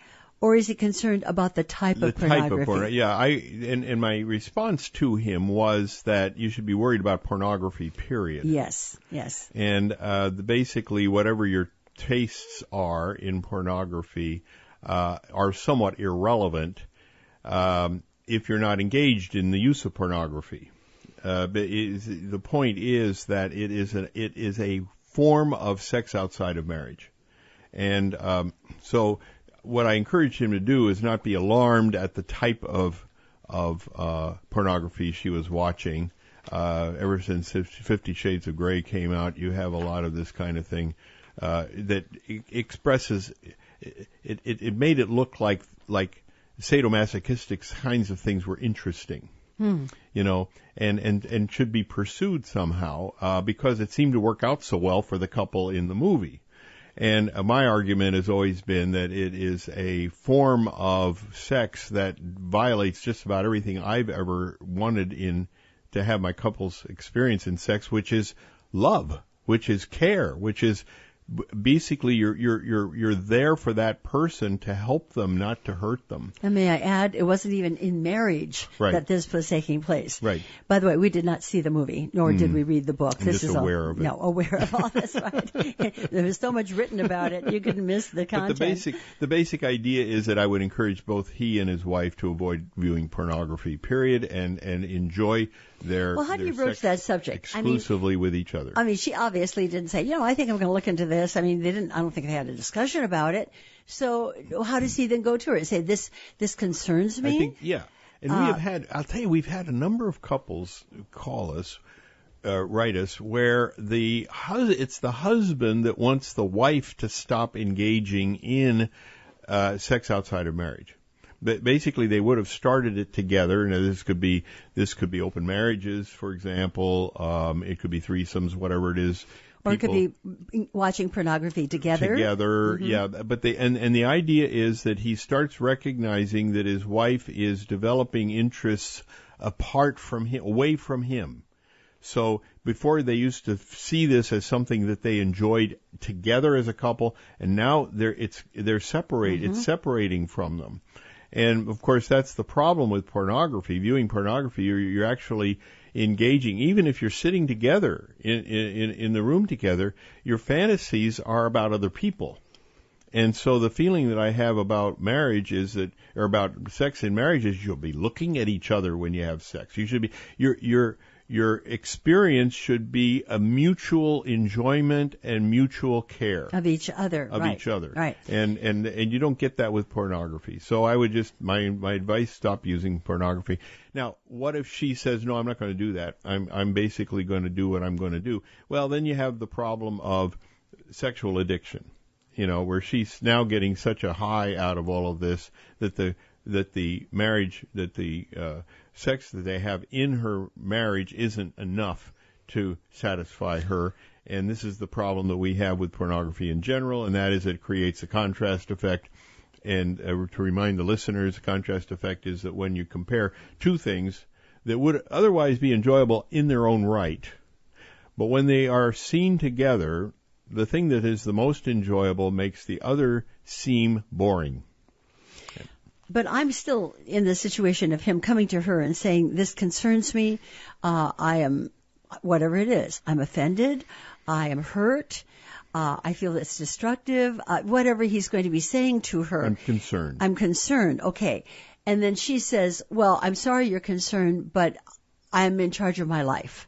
Or is he concerned about the type of pornography? Yeah, and my response to him was that you should be worried about pornography, period. Yes. And basically, whatever your tastes are in pornography are somewhat irrelevant if you're not engaged in the use of pornography. But the point is that it is a form of sex outside of marriage, and so. What I encourage him to do is not be alarmed at the type of pornography she was watching. Ever since 50 Shades of Grey came out, you have a lot of this kind of thing that expresses. It made it look like sadomasochistic kinds of things were interesting, you know, and should be pursued somehow because it seemed to work out so well for the couple in the movie. And my argument has always been that it is a form of sex that violates just about everything I've ever wanted to have my couples experience in sex, which is love, which is care, which is basically you're there for that person to help them, not to hurt them. And may I add, it wasn't even in marriage that this was taking place. Right. By the way, we did not see the movie, nor did we read the book. I'm just aware of it. No, aware of all this. Right. There was so much written about it, you could miss the content. But the basic idea is that I would encourage both he and his wife to avoid viewing pornography, period, and enjoy their. Well, how do you broach that subject? Exclusively with each other. I mean, she obviously didn't say, I think I'm going to look into this. I mean, I don't think they had a discussion about it. So how does he then go to her and say, this concerns me? I think, yeah. And we've had a number of couples call us, write us, where it's the husband that wants the wife to stop engaging in sex outside of marriage. But basically, they would have started it together. Now, this could be open marriages, for example. It could be threesomes, whatever it is. Or it could be watching pornography together. Yeah. But the idea is that he starts recognizing that his wife is developing interests apart from him, away from him. So before they used to see this as something that they enjoyed together as a couple, and now they're separated. It's separating from them. And of course, that's the problem with pornography. Viewing pornography, you're actually engaging, even if you're sitting together in the room together, your fantasies are about other people. And so the feeling that I have about marriage or about sex in marriage is you'll be looking at each other when you have sex. You should be, your experience should be a mutual enjoyment and mutual care of each other. Each other. Right. And you don't get that with pornography. So I would just, my advice, stop using pornography. Now, what if she says, no, I'm not going to do that. I'm basically going to do what I'm going to do. Well, then you have the problem of sexual addiction, where she's now getting such a high out of all of this that the sex that they have in her marriage isn't enough to satisfy her. And this is the problem that we have with pornography in general, and that is it creates a contrast effect. And to remind the listeners, the contrast effect is that when you compare two things that would otherwise be enjoyable in their own right, but when they are seen together, the thing that is the most enjoyable makes the other seem boring. But I'm still in the situation of him coming to her and saying, this concerns me. I am, whatever it is, I'm offended. I am hurt. I feel it's destructive. Whatever he's going to be saying to her. I'm concerned. I'm concerned. Okay. And then she says, well, I'm sorry you're concerned, but I'm in charge of my life.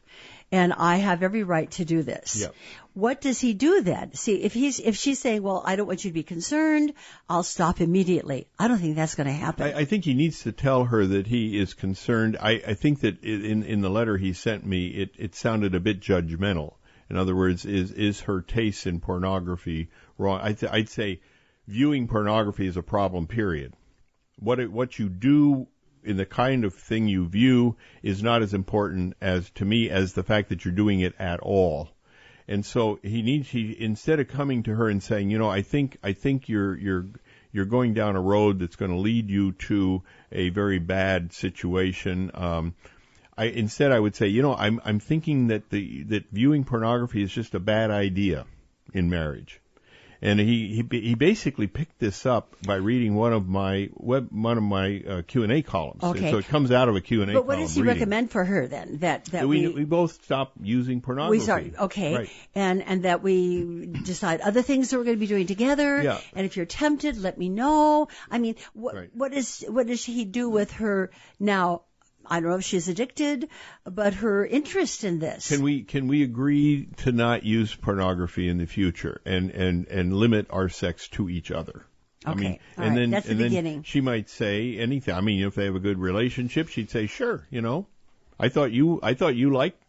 And I have every right to do this. Yep. What does he do then? See, if she's saying, well, I don't want you to be concerned, I'll stop immediately. I don't think that's going to happen. I think he needs to tell her that he is concerned. I think that in the letter he sent me, it sounded a bit judgmental. In other words, is her taste in pornography wrong? I'd say viewing pornography is a problem, period. What you do in the kind of thing you view is not as important to me as the fact that you're doing it at all. And so he instead of coming to her and saying, you know, I think you're going down a road that's going to lead you to a very bad situation. Instead I would say, you know, I'm thinking that viewing pornography is just a bad idea in marriage. And he basically picked this up by reading one of my Q&A columns. Okay. And so it comes out of a Q&A column. But what does he recommend for her then? That we both stop using pornography. We start, okay. Right. And that we decide other things that we're going to be doing together. Yeah. And if you're tempted, let me know. I mean, Right. what does he do with her now? I don't know if she's addicted, but her interest in this. Can we agree to not use pornography in the future and limit our sex to each other? Okay. I mean, all right. then, That's the beginning. She might say anything. I mean, if they have a good relationship, she'd say, sure, you know, I thought you liked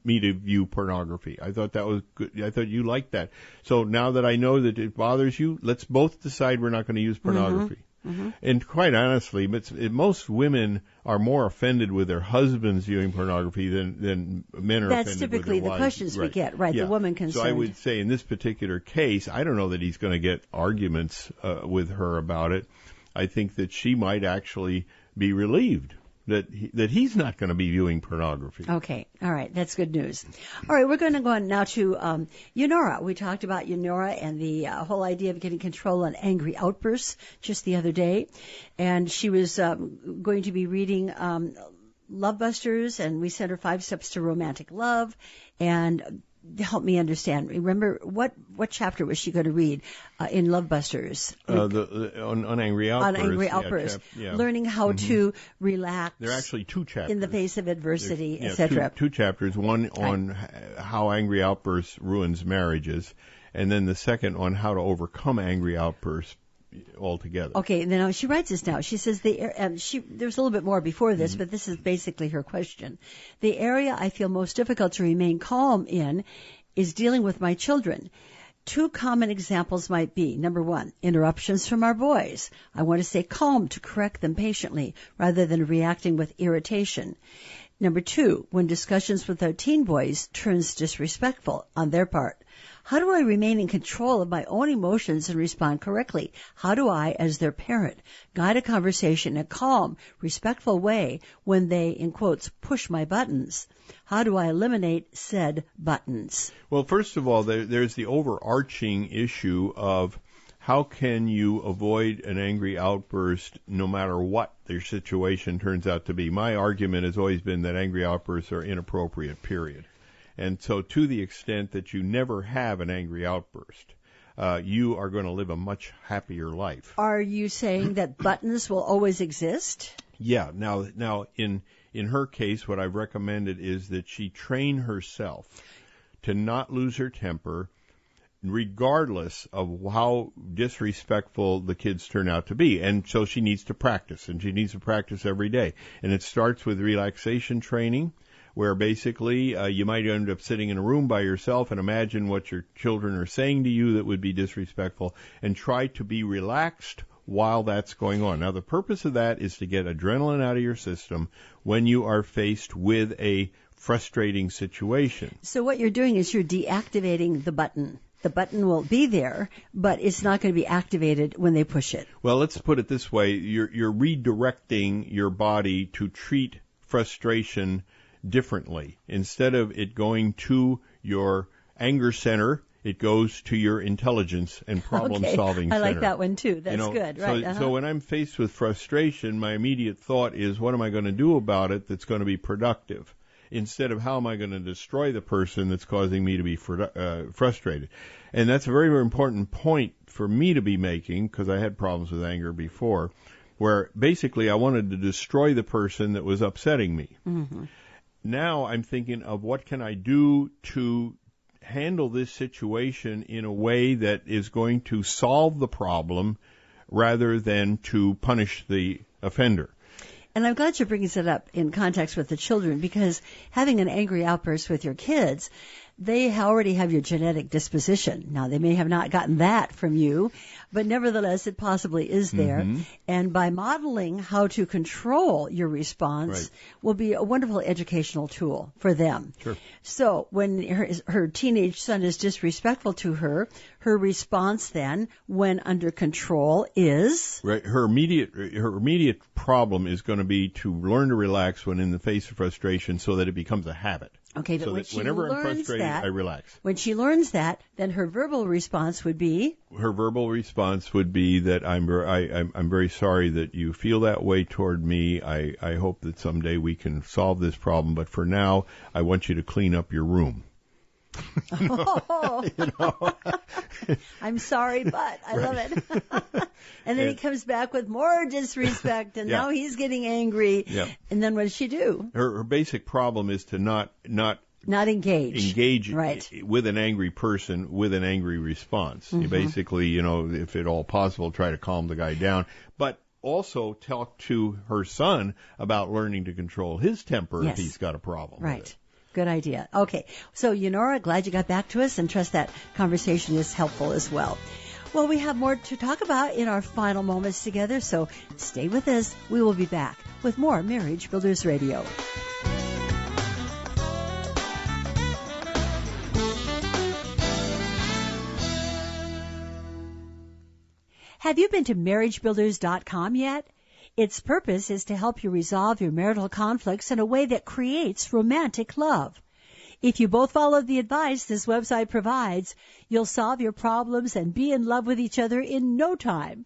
me to view pornography. I thought that was good. I thought you liked that. So now that I know that it bothers you, let's both decide we're not going to use pornography. Mm-hmm. Mm-hmm. And quite honestly, most women are more offended with their husbands viewing pornography than men are offended with their wives. That's typically the questions we get, right? Yeah. The woman concerned. So I would say in this particular case, I don't know that he's going to get arguments with her about it. I think that she might actually be relieved that he's not going to be viewing pornography. Okay. All right. That's good news. All right. We're going to go on now to Lenora. We talked about Lenora and the whole idea of getting control on angry outbursts just the other day. And she was going to be reading Love Busters, and we sent her 5 Steps to Romantic Love. And help me understand. Remember, what chapter was she going to read in Love Busters? On angry outbursts. On angry outbursts. Yeah. Learning how to relax. There are actually 2 chapters. In the face of adversity, etc. Two chapters. One on how angry outbursts ruins marriages, and then the second on how to overcome angry outbursts altogether. Okay, now she writes this now. She says there's a little bit more before this, but this is basically her question. The area I feel most difficult to remain calm in is dealing with my children. 2 common examples might be, number 1, interruptions from our boys. I want to stay calm to correct them patiently rather than reacting with irritation. Number 2, when discussions with our teen boys turns disrespectful on their part. How do I remain in control of my own emotions and respond correctly? How do I, as their parent, guide a conversation in a calm, respectful way when they, in quotes, push my buttons? How do I eliminate said buttons? Well, first of all, there's the overarching issue of how can you avoid an angry outburst no matter what their situation turns out to be. My argument has always been that angry outbursts are inappropriate, period. And so to the extent that you never have an angry outburst, you are going to live a much happier life. Are you saying that buttons will always exist? Yeah. Now in her case, what I've recommended is that she train herself to not lose her temper regardless of how disrespectful the kids turn out to be. And so she needs to practice, and she needs to practice every day. And it starts with relaxation training, where basically you might end up sitting in a room by yourself and imagine what your children are saying to you that would be disrespectful, and try to be relaxed while that's going on. Now, the purpose of that is to get adrenaline out of your system when you are faced with a frustrating situation. So what you're doing is you're deactivating the button. The button will be there, but it's not going to be activated when they push it. Well, let's put it this way. You're redirecting your body to treat frustration differently. Instead of it going to your anger center, it goes to your intelligence and problem-solving center. I like that one, too. That's good. Right. So when I'm faced with frustration, my immediate thought is, what am I going to do about it that's going to be productive? Instead of how am I going to destroy the person that's causing me to be frustrated. And that's a very, very important point for me to be making, because I had problems with anger before, where basically I wanted to destroy the person that was upsetting me. Mm-hmm. Now I'm thinking of what can I do to handle this situation in a way that is going to solve the problem rather than to punish the offender. And I'm glad you're bringing it up in context with the children, because having an angry outburst with your kids, they already have your genetic disposition. Now, they may have not gotten that from you, but nevertheless, it possibly is there. Mm-hmm. And by modeling how to control your response will be a wonderful educational tool for them. Sure. So when her teenage son is disrespectful to her, her response then, when under control, is? Right. Her immediate problem is going to be to learn to relax when in the face of frustration so that it becomes a habit. Okay, but so when she whenever learns I'm frustrated, that, I relax. When she learns that, then her verbal response would be? Her verbal response would be that I'm very sorry that you feel that way toward me. I hope that someday we can solve this problem, but for now, I want you to clean up your room. I'm sorry, but I love it. And then he comes back with more disrespect, and now he's getting angry. Yeah. And then what does she do? Her basic problem is to not engage with an angry person with an angry response. Mm-hmm. You basically, if at all possible, try to calm the guy down, but also talk to her son about learning to control his temper if he's got a problem. Right. With it. Good idea. Okay. So, Lenora, glad you got back to us, and trust that conversation is helpful as well. Well, we have more to talk about in our final moments together, so stay with us. We will be back with more Marriage Builders Radio. Have you been to marriagebuilders.com yet? Its purpose is to help you resolve your marital conflicts in a way that creates romantic love. If you both follow the advice this website provides, you'll solve your problems and be in love with each other in no time.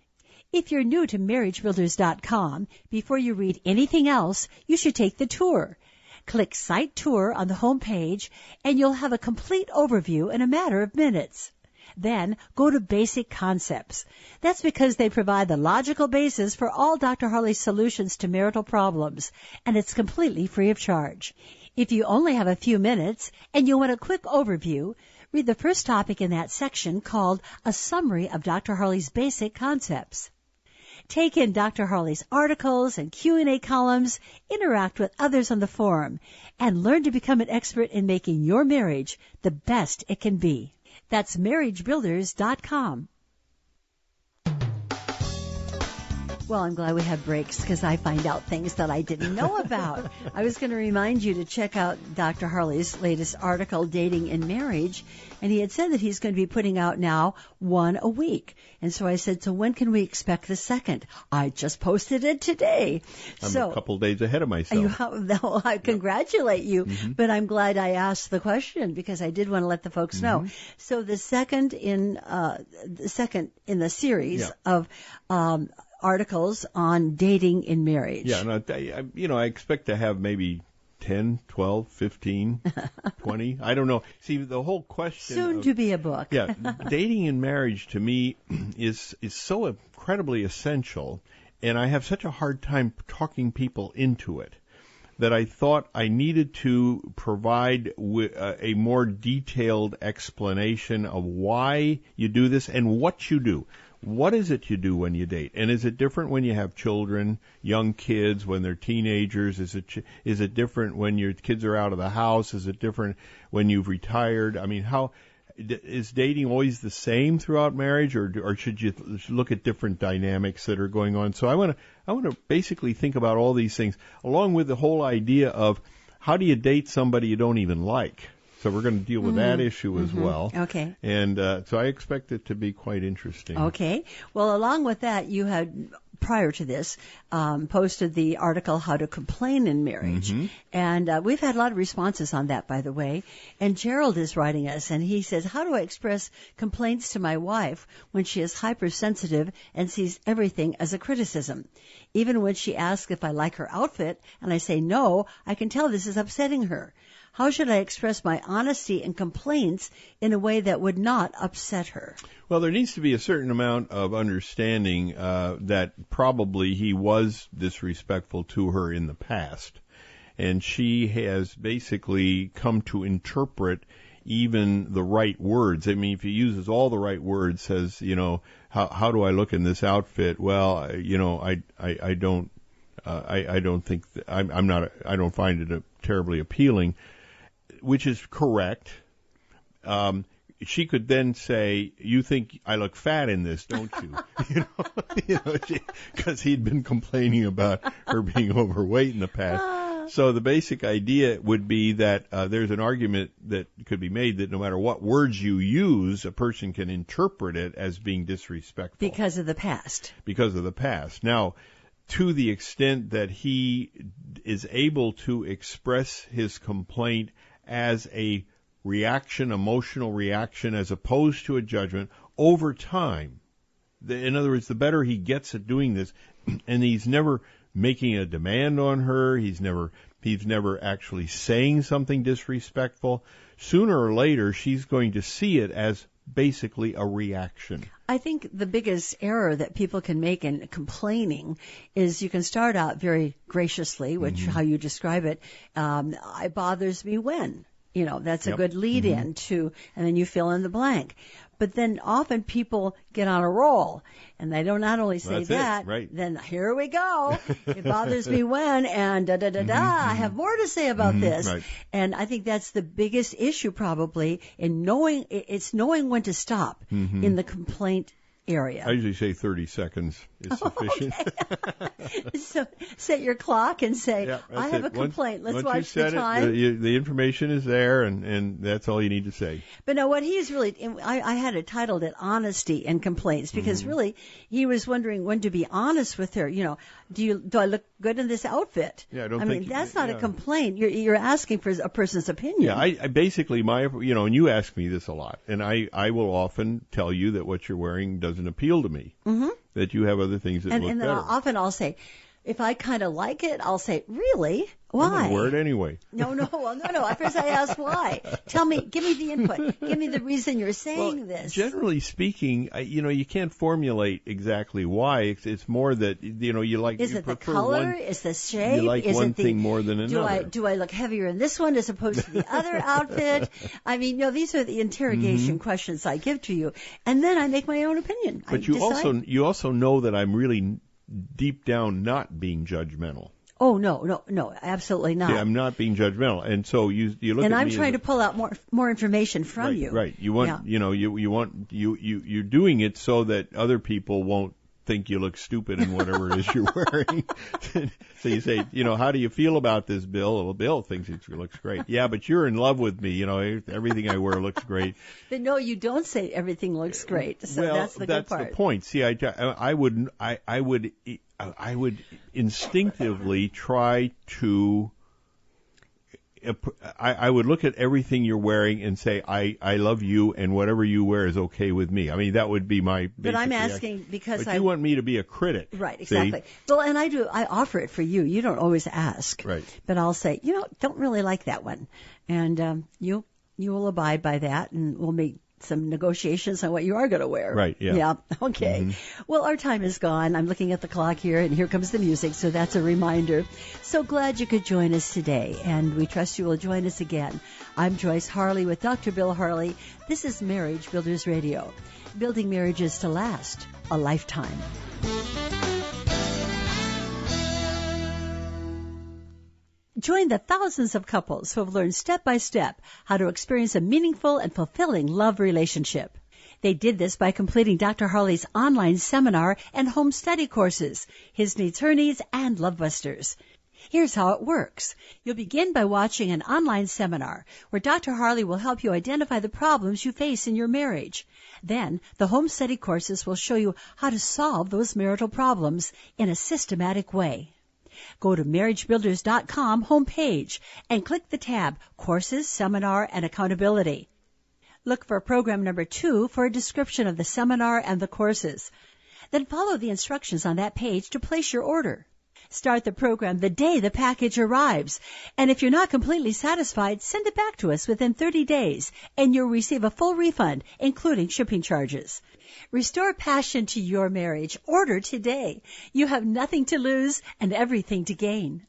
If you're new to marriagebuilders.com, before you read anything else, you should take the tour. Click Site Tour on the home page, and you'll have a complete overview in a matter of minutes. Then go to Basic Concepts. That's because they provide the logical basis for all Dr. Harley's solutions to marital problems, and it's completely free of charge. If you only have a few minutes and you want a quick overview, read the first topic in that section called A Summary of Dr. Harley's Basic Concepts. Take in Dr. Harley's articles and Q&A columns, interact with others on the forum, and learn to become an expert in making your marriage the best it can be. That's marriagebuilders.com. Well, I'm glad we have breaks because I find out things that I didn't know about. I was going to remind you to check out Dr. Harley's latest article, Dating in Marriage, and he had said that he's going to be putting out now one a week. And so I said, so when can we expect the second? I just posted it today. I'm a couple days ahead of myself. I congratulate you, but I'm glad I asked the question because I did want to let the folks know. So the second in the series of articles on dating in marriage. Yeah, and I expect to have maybe 10, 12, 15, 20. I don't know. See, the whole question soon to be a book. Yeah, dating in marriage to me is so incredibly essential, and I have such a hard time talking people into it that I thought I needed to provide a more detailed explanation of why you do this and what you do. What is it you do when you date? And is it different when you have children, young kids, when they're teenagers? Is it different when your kids are out of the house? Is it different when you've retired? I mean, is dating always the same throughout marriage, or should you look at different dynamics that are going on? So I want to basically think about all these things, along with the whole idea of how do you date somebody you don't even like? So we're going to deal with that issue as well. Okay. And so I expect it to be quite interesting. Okay. Well, along with that, you had, prior to this, posted the article, How to Complain in Marriage. And we've had a lot of responses on that, by the way. And Gerald is writing us, and he says, how do I express complaints to my wife when she is hypersensitive and sees everything as a criticism? Even when she asks if I like her outfit, and I say no, I can tell this is upsetting her. How should I express my honesty and complaints in a way that would not upset her? Well, there needs to be a certain amount of understanding that probably he was disrespectful to her in the past. And she has basically come to interpret even the right words. I mean, if he uses all the right words, says, you know, how do I look in this outfit? Well, you know, I don't think, I don't find it terribly appealing. Which is correct. She could then say, "You think I look fat in this, don't you?" Because he'd been complaining about her being overweight in the past. So the basic idea would be that there's an argument that could be made that no matter what words you use, a person can interpret it as being disrespectful because of the past. Because of the past. Now, to the extent that he is able to express his complaint as a reaction, emotional reaction, as opposed to a judgment over time. In other words, the better he gets at doing this, and he's never making a demand on her, he's never actually saying something disrespectful, sooner or later she's going to see it as basically a reaction. I think the biggest error that people can make in complaining is you can start out very graciously, which how you describe it, it bothers me when. You know, that's a good lead in to, and then you fill in the blank. But then often people get on a roll, and they don't not only say that, then here we go. It bothers me when, and I have more to say about this. Right. And I think that's the biggest issue probably in knowing when to stop in the complaint area. I usually say 30 seconds is sufficient. Okay. So set your clock and say, I have a complaint. Let's watch the time. The information is there, and that's all you need to say. But now what he's really, I had it titled it Honesty and Complaints, because really he was wondering when to be honest with her. You know, do I look good in this outfit? Yeah, I mean, that's not a complaint. You're asking for a person's opinion. Yeah, I basically, and you ask me this a lot, and I will often tell you that what you're wearing doesn't appeal to me. That you have other things that look better. And then often I'll say, if I kind of like it, I'll say, really? Why? I'm going to wear it anyway. No. First I ask why. Tell me, give me the input. Give me the reason you're saying this. Generally speaking, you can't formulate exactly why. It's more that, you like. Is it the color? Is the shape? You like one thing more than another. Do I look heavier in this one as opposed to the other outfit? I mean, these are the interrogation questions I give to you, and then I make my own opinion. But you also know that I'm really deep down not being judgmental. Oh, no, absolutely not. Yeah, I'm not being judgmental. And so you look at me. And I'm trying to pull out more information from you. Right. You want, you're doing it so that other people won't think you look stupid in whatever it is you're wearing. So you say, how do you feel about this, Bill? Well, Bill thinks it looks great. Yeah, but you're in love with me. Everything I wear looks great. But no, you don't say everything looks great. So that's the good part. That's the point. See, I would instinctively try to. I would look at everything you're wearing and say, I love you, and whatever you wear is okay with me. I mean, that would be my basic But I'm reaction. asking because you want me to be a critic. Right, exactly. See? Well, and I offer it for you. You don't always ask. Right. But I'll say, don't really like that one. And you will abide by that, and we'll make some negotiations on what you are going to wear. Right, yeah. Yeah, okay. Well, our time is gone. I'm looking at the clock here, and here comes the music, so that's a reminder. So glad you could join us today, and we trust you will join us again. I'm Joyce Harley with Dr. Bill Harley. This is Marriage Builders Radio, building marriages to last a lifetime. Join the thousands of couples who have learned step by step how to experience a meaningful and fulfilling love relationship. They did this by completing Dr. Harley's online seminar and home study courses, His Needs, Her Needs, and Love Busters. Here's how it works. You'll begin by watching an online seminar where Dr. Harley will help you identify the problems you face in your marriage. Then, the home study courses will show you how to solve those marital problems in a systematic way. Go to marriagebuilders.com homepage and click the tab Courses, Seminar, and Accountability. Look for program number 2 for a description of the seminar and the courses. Then follow the instructions on that page to place your order. Start the program the day the package arrives. And if you're not completely satisfied, send it back to us within 30 days, and you'll receive a full refund, including shipping charges. Restore passion to your marriage. Order today. You have nothing to lose and everything to gain.